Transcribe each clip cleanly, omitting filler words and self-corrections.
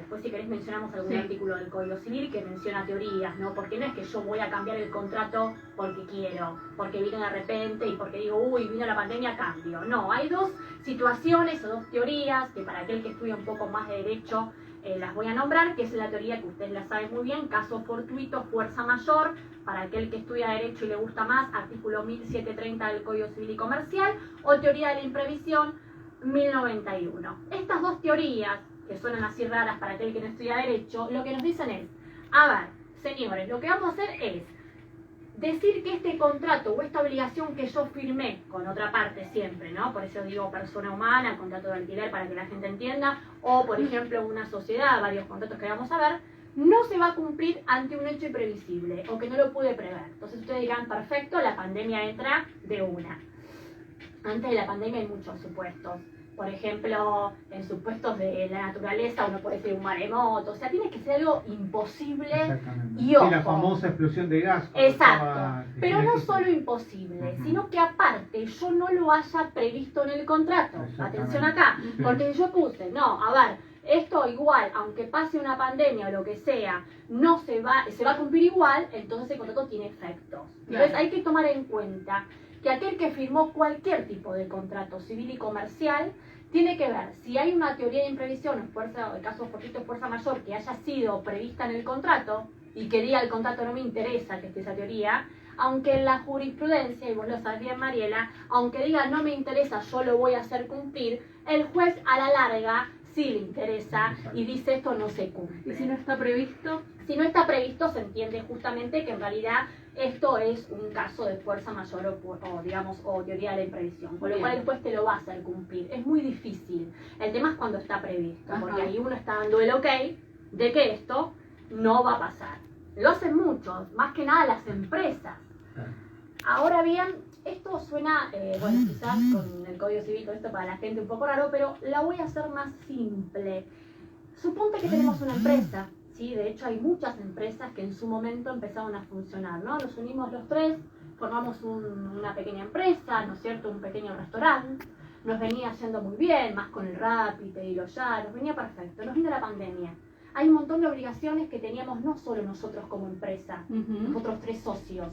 después si querés mencionamos algún artículo del Código Civil que menciona teorías, ¿no? Porque no es que yo voy a cambiar el contrato porque quiero, porque vino de repente y porque digo, uy, vino la pandemia, cambio. No, hay dos situaciones o dos teorías que para aquel que estudia un poco más de derecho las voy a nombrar, que es la teoría que ustedes la saben muy bien, caso fortuito, fuerza mayor, para aquel que estudia derecho y le gusta más, artículo 1730 del Código Civil y Comercial, o teoría de la imprevisión, 1091. Estas dos teorías, que suenan así raras para aquel que no estudia derecho, lo que nos dicen es, a ver, señores, lo que vamos a hacer es decir que este contrato o esta obligación que yo firmé con otra parte siempre, ¿no? Por eso digo persona humana, contrato de alquiler para que la gente entienda, o por ejemplo una sociedad, varios contratos que vamos a ver, no se va a cumplir ante un hecho imprevisible o que no lo pude prever. Entonces ustedes dirán, perfecto, la pandemia entra de una. Antes de la pandemia hay muchos supuestos. Por ejemplo, en supuestos de la naturaleza uno puede ser un maremoto, o sea, tiene que ser algo imposible y ojo. Sí, la famosa explosión de gas. Exacto, pero no solo imposible, sino que aparte yo no lo haya previsto en el contrato. Atención acá, porque yo puse, no, a ver, esto igual, aunque pase una pandemia o lo que sea, no se va a cumplir igual, entonces el contrato tiene efectos. Entonces hay que tomar en cuenta que aquel que firmó cualquier tipo de contrato civil y comercial tiene que ver si hay una teoría de imprevisión, el caso fortuito, fuerza mayor, que haya sido prevista en el contrato y que diga el contrato no me interesa que esté esa teoría, aunque en la jurisprudencia, y vos lo sabés bien, Mariela, aunque diga no me interesa, yo lo voy a hacer cumplir, el juez a la larga sí le interesa y dice esto no se cumple. ¿Y si no está previsto? Si no está previsto, se entiende justamente que en realidad esto es un caso de fuerza mayor o digamos, o teoría de la imprevisión, con lo cual el juez te lo va a hacer cumplir. Es muy difícil. El tema es cuando está previsto, porque ahí uno está dando el ok de que esto no va a pasar. Lo hacen muchos, más que nada las empresas. Ahora bien, esto suena, bueno, quizás con el Código Civil, todo esto para la gente un poco raro, pero la voy a hacer más simple. Suponte que tenemos una empresa. Sí, de hecho hay muchas empresas que en su momento empezaron a funcionar, ¿no? Nos unimos los tres, formamos una pequeña empresa, ¿no es cierto? Un pequeño restaurante, nos venía yendo muy bien, más con el Rappi, Pedilo Ya, nos venía perfecto, nos vino la pandemia. Hay un montón de obligaciones que teníamos no solo nosotros como empresa, nosotros tres socios,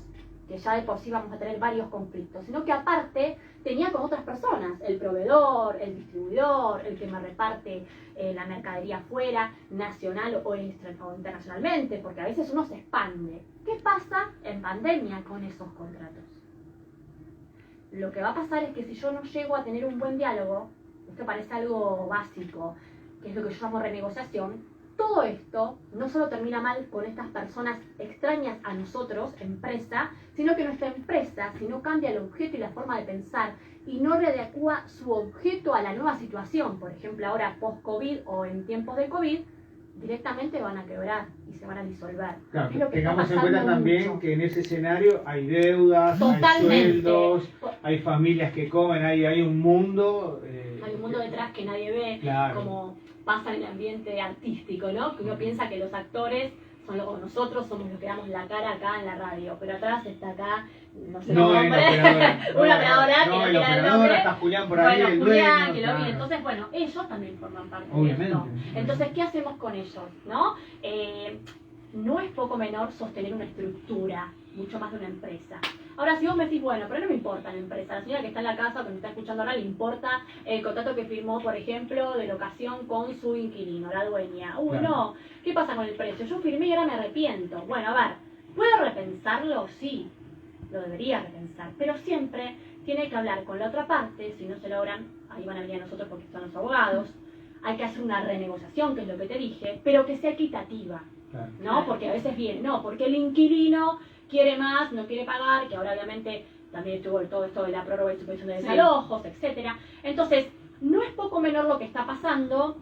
que ya de por sí vamos a tener varios conflictos, sino que aparte tenía con otras personas, el proveedor, el distribuidor, el que me reparte la mercadería afuera, nacional o internacionalmente, porque a veces uno se expande. ¿Qué pasa en pandemia con esos contratos? Lo que va a pasar es que si yo no llego a tener un buen diálogo, esto parece algo básico, que es lo que yo llamo renegociación, todo esto no solo termina mal con estas personas extrañas a nosotros, empresa, sino que nuestra empresa, si no cambia el objeto y la forma de pensar y no readecua su objeto a la nueva situación, por ejemplo ahora post-COVID o en tiempos de COVID, directamente van a quebrar y se van a disolver. Claro, es lo que tengamos en cuenta también mucho. Que en ese escenario hay deudas, hay sueldos, hay familias que comen, hay un mundo... hay un mundo detrás que nadie ve, claro. Como pasa en el ambiente artístico, ¿no? Que uno piensa que los actores son o nosotros somos los que damos la cara acá en la radio, pero atrás está acá, no sé, no, una operadora que no tira el nombre. Está Julián por ahí, bueno, el Julián, dueño, que lo vi. claro. Entonces, bueno, ellos también forman parte Obviamente. de esto. Entonces, ¿qué hacemos con ellos? ¿No? No es poco menor sostener una estructura, mucho más de una empresa. Ahora, si vos me decís, bueno, pero no me importa la empresa, la señora que está en la casa o que me está escuchando ahora, le importa el contrato que firmó, por ejemplo, de locación con su inquilino, la dueña. Uy, claro. no, ¿qué pasa con el precio? Yo firmé y ahora me arrepiento. Bueno, a ver, ¿puedo repensarlo? Sí, lo debería repensar, pero siempre tiene que hablar con la otra parte, si no se logran, ahí van a venir a nosotros porque son los abogados, hay que hacer una renegociación, que es lo que te dije, pero que sea equitativa, Claro. ¿no? Porque a veces viene, no, porque el inquilino quiere más, no quiere pagar, que ahora obviamente también estuvo todo esto de la prórroga y suspensión de desalojos, etcétera. Entonces, no es poco menor lo que está pasando,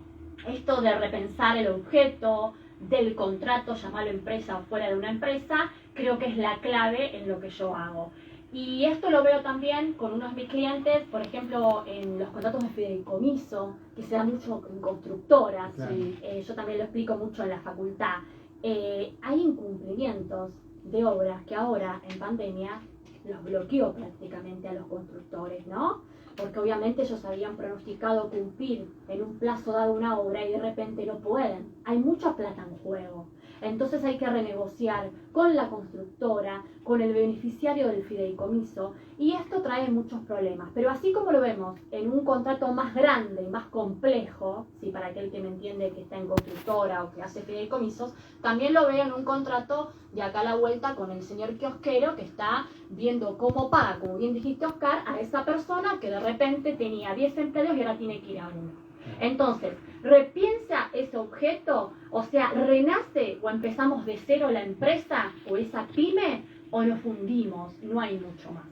esto de repensar el objeto del contrato, llamarlo empresa o fuera de una empresa, creo que es la clave en lo que yo hago. Y esto lo veo también con unos de mis clientes, por ejemplo, en los contratos de fideicomiso, que se da mucho en constructoras, Claro. yo también lo explico mucho en la facultad. Hay incumplimientos de obras que ahora, en pandemia, los bloqueó prácticamente a los constructores, ¿no? porque obviamente ellos habían pronosticado cumplir en un plazo dado una obra y de repente no pueden. Hay mucha plata en juego. Entonces hay que renegociar con la constructora, con el beneficiario del fideicomiso, y esto trae muchos problemas. Pero así como lo vemos en un contrato más grande y más complejo, ¿sí? Para aquel que me entiende que está en constructora o que hace fideicomisos, también lo veo en un contrato de acá a la vuelta con el señor kiosquero que está viendo cómo paga, como bien dijiste, Oscar, a esa persona que de repente tenía 10 empleados y ahora tiene que ir a uno. Entonces, repiensa ese objeto, o sea, renace o empezamos de cero la empresa o esa pyme, o nos fundimos, no hay mucho más.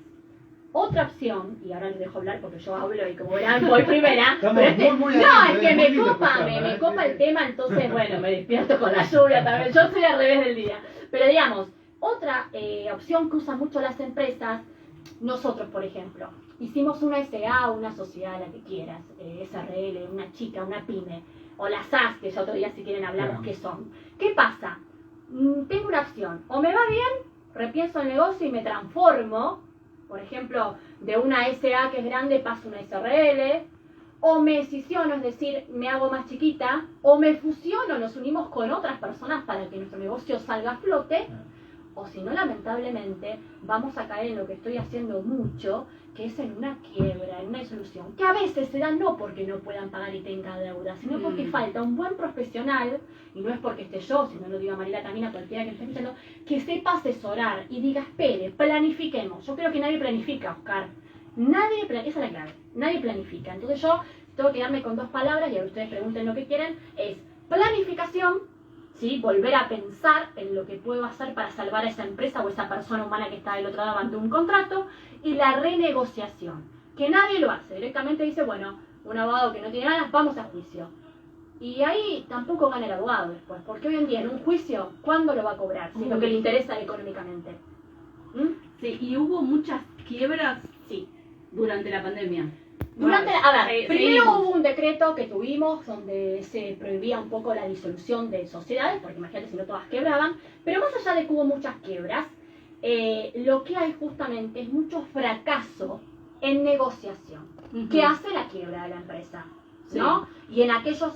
Otra opción, y ahora les dejo hablar porque yo hablo y como verán voy primera, pero es que me copa el tema, entonces bueno, me despierto con la lluvia también, yo soy al revés del día. Pero digamos, otra opción que usan mucho las empresas, nosotros por ejemplo, hicimos una SA, una sociedad, la que quieras, SRL, una chica, una pyme, o las SAS, que ya otro día si quieren hablamos qué son. ¿Qué pasa? Tengo una opción, o me va bien, repienso el negocio y me transformo, por ejemplo, de una SA que es grande paso a una SRL, o me decisiono, es decir, me hago más chiquita, o me fusiono, nos unimos con otras personas para que nuestro negocio salga a flote, o si no, lamentablemente, vamos a caer en lo que estoy haciendo mucho, que es en una quiebra, en una disolución, que a veces se da no porque no puedan pagar y tengan deuda, sino porque falta un buen profesional, y no es porque esté yo, si no lo diga Mariela también a cualquiera que me esté escuchando, que sepa asesorar y diga, espere, planifiquemos. Yo creo que nadie planifica, Oscar. Nadie planifica, esa es la clave, nadie planifica. Entonces yo tengo que darme con dos palabras, y ahora ustedes pregunten lo que quieren, es planificación, ¿sí? Volver a pensar en lo que puedo hacer para salvar a esa empresa o esa persona humana que está del otro lado ante un contrato, y la renegociación, que nadie lo hace, directamente dice, bueno, un abogado que no tiene ganas, vamos a juicio. Y ahí tampoco gana el abogado después, porque hoy en día en un juicio, ¿cuándo lo va a cobrar? Si es lo que le interesa económicamente. Sí, y hubo muchas quiebras Sí. durante la pandemia. Primero hubo un decreto que tuvimos donde se prohibía un poco la disolución de sociedades, porque imagínate si no todas quebraban, pero más allá de que hubo muchas quiebras, lo que hay justamente es mucho fracaso en negociación, que hace la quiebra de la empresa, ¿no? Sí. Y en aquellos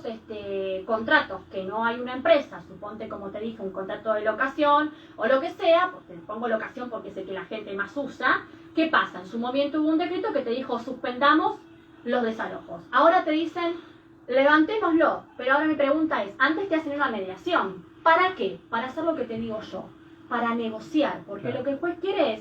contratos que no hay una empresa, suponte como te dije, un contrato de locación o lo que sea, pues te pongo locación porque sé que la gente más usa, ¿qué pasa? En su momento hubo un decreto que te dijo suspendamos los desalojos. Ahora te dicen levantémoslo, pero ahora mi pregunta es, antes te hacen una mediación, ¿para qué? Para hacer lo que te digo yo, para negociar, porque lo que el juez quiere es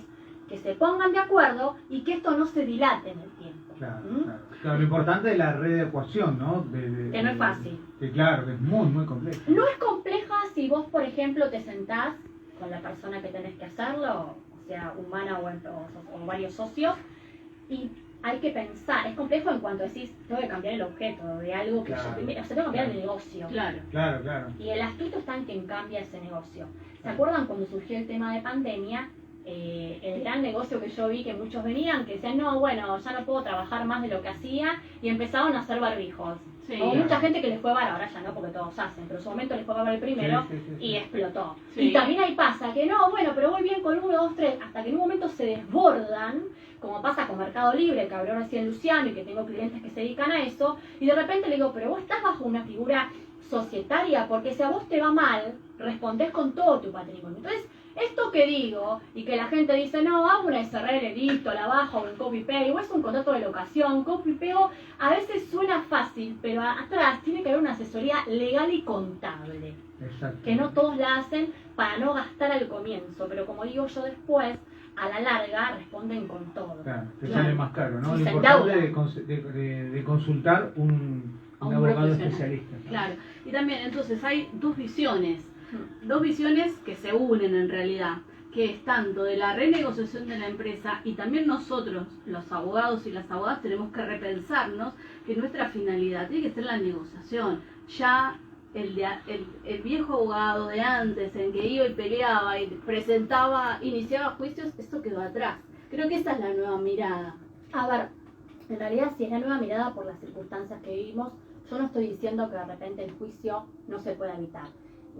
que se pongan de acuerdo y que esto no se dilate en el tiempo. Claro, lo importante es la readecuación, ¿no? Que no es fácil. Claro, que es muy, muy compleja. No es compleja si vos, por ejemplo, te sentás con la persona que tenés que hacerlo, o sea, humana o varios socios, y hay que pensar, es complejo en cuanto decís, tengo que cambiar el objeto de algo que yo primero, o sea, tengo que cambiar el negocio. Claro. Y el astuto está en quien cambia ese negocio. ¿Se acuerdan cuando surgió el tema de pandemia? El gran negocio que yo vi que muchos venían, que decían, no, bueno, ya no puedo trabajar más de lo que hacía, y empezaron a hacer barbijos. Mucha gente que les fue bárbaro, ahora ya no, porque todos hacen, pero en su momento les fue bárbaro el primero y explotó. Y también ahí pasa que no, bueno, pero voy bien con 1, 2, 3, hasta que en un momento se desbordan, como pasa con Mercado Libre, que abrió recién Luciano y que tengo clientes que se dedican a eso, y de repente le digo, pero vos estás bajo una figura societaria, porque si a vos te va mal, respondés con todo tu patrimonio. Entonces, esto que digo, y que la gente dice, no, hago una SRL, listo, la bajo, o en copy-paste, o es un contrato de locación, copy-paste, a veces suena fácil, pero atrás tiene que haber una asesoría legal y contable. Exacto. Que no todos la hacen para no gastar al comienzo, pero como digo yo después, a la larga responden con todo. Claro, te sale más caro, ¿no? Sí, lo importante de consultar un abogado especialista. Claro, y también entonces hay dos visiones que se unen en realidad, que es tanto de la renegociación de la empresa, y también nosotros, los abogados y las abogadas, tenemos que repensarnos que nuestra finalidad tiene que ser la negociación. Ya el viejo abogado de antes, en que iba y peleaba y presentaba, iniciaba juicios, esto quedó atrás. Creo que esa es la nueva mirada. A ver, en realidad si es la nueva mirada por las circunstancias que vivimos, yo no estoy diciendo que de repente el juicio no se pueda evitar.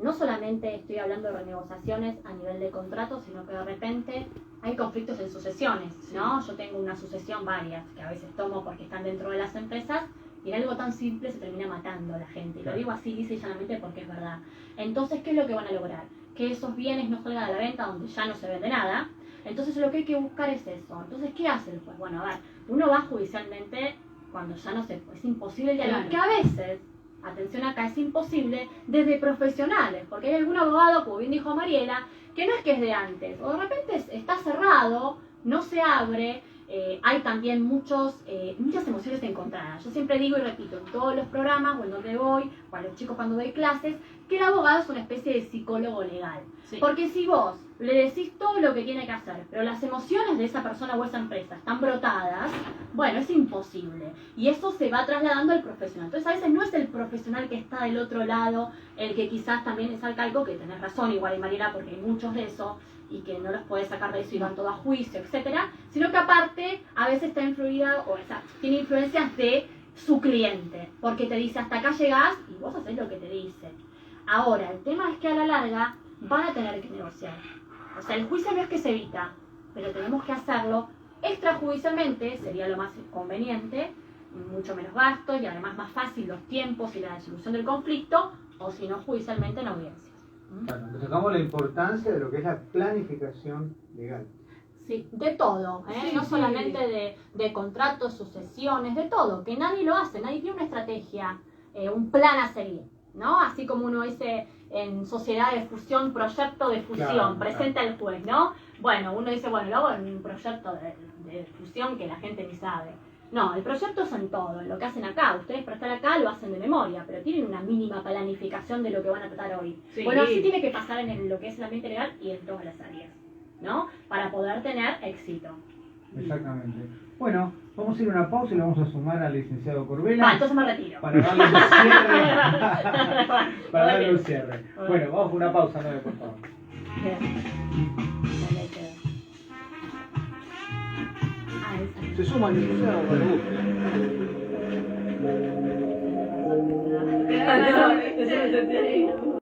no solamente estoy hablando de renegociaciones a nivel de contratos, sino que de repente hay conflictos en sucesiones, ¿no? Yo tengo una sucesión, varias, que a veces tomo porque están dentro de las empresas, y en algo tan simple se termina matando a la gente. Lo digo así, lisa y llanamente, porque es verdad. Entonces, ¿qué es lo que van a lograr? Que esos bienes no salgan a la venta donde ya no se vende nada. Entonces, lo que hay que buscar es eso. Entonces, ¿qué hace el juez? Bueno, a ver, uno va judicialmente cuando ya no se puede. Es imposible el diálogo, que a veces, atención acá, es imposible desde profesionales, porque hay algún abogado, como bien dijo Mariela, que no es que es de antes, o de repente está cerrado, no se abre. Hay también muchas emociones encontradas. Yo siempre digo y repito en todos los programas, o en donde voy, o a los chicos cuando doy clases, que el abogado es una especie de psicólogo legal. Sí. Porque si vos le decís todo lo que tiene que hacer, pero las emociones de esa persona o esa empresa están brotadas, bueno, es imposible. Y eso se va trasladando al profesional. Entonces a veces no es el profesional que está del otro lado, el que quizás también es al calco, que tenés razón igual y Mariela, porque hay muchos de eso, y que no los puedes sacar de eso y van todo a juicio, etcétera, sino que aparte a veces está influida, o sea, tiene influencias de su cliente, porque te dice hasta acá llegás y vos haces lo que te dice. Ahora, el tema es que a la larga van a tener que negociar. O sea, el juicio no es que se evita, pero tenemos que hacerlo extrajudicialmente, sería lo más conveniente, mucho menos gasto y además más fácil los tiempos y la resolución del conflicto, o si no, judicialmente en audiencias. Claro, destacamos la importancia de lo que es la planificación legal. Sí, de todo, ¿eh? Sí, no solamente de contratos, sucesiones, de todo, que nadie lo hace, nadie tiene una estrategia, un plan a seguir, ¿no? Así como uno dice en sociedad de fusión, proyecto de fusión, claro, presenta el juez, ¿no? Bueno, uno dice, bueno, lo hago en un proyecto de fusión que la gente ni sabe. No, el proyecto es en todo, en lo que hacen acá. Ustedes para estar acá lo hacen de memoria, pero tienen una mínima planificación de lo que van a tratar hoy. Sí. Bueno, así tiene que pasar en lo que es el ambiente legal y en todas las áreas, ¿no? Para poder tener éxito. Exactamente. Bueno, vamos a ir a una pausa y lo vamos a sumar al licenciado Corbela. Entonces me retiro. Para darle un cierre. Para darle un cierre. Bueno, vamos a una pausa, no por favor. Se suma al licenciado cuando guste.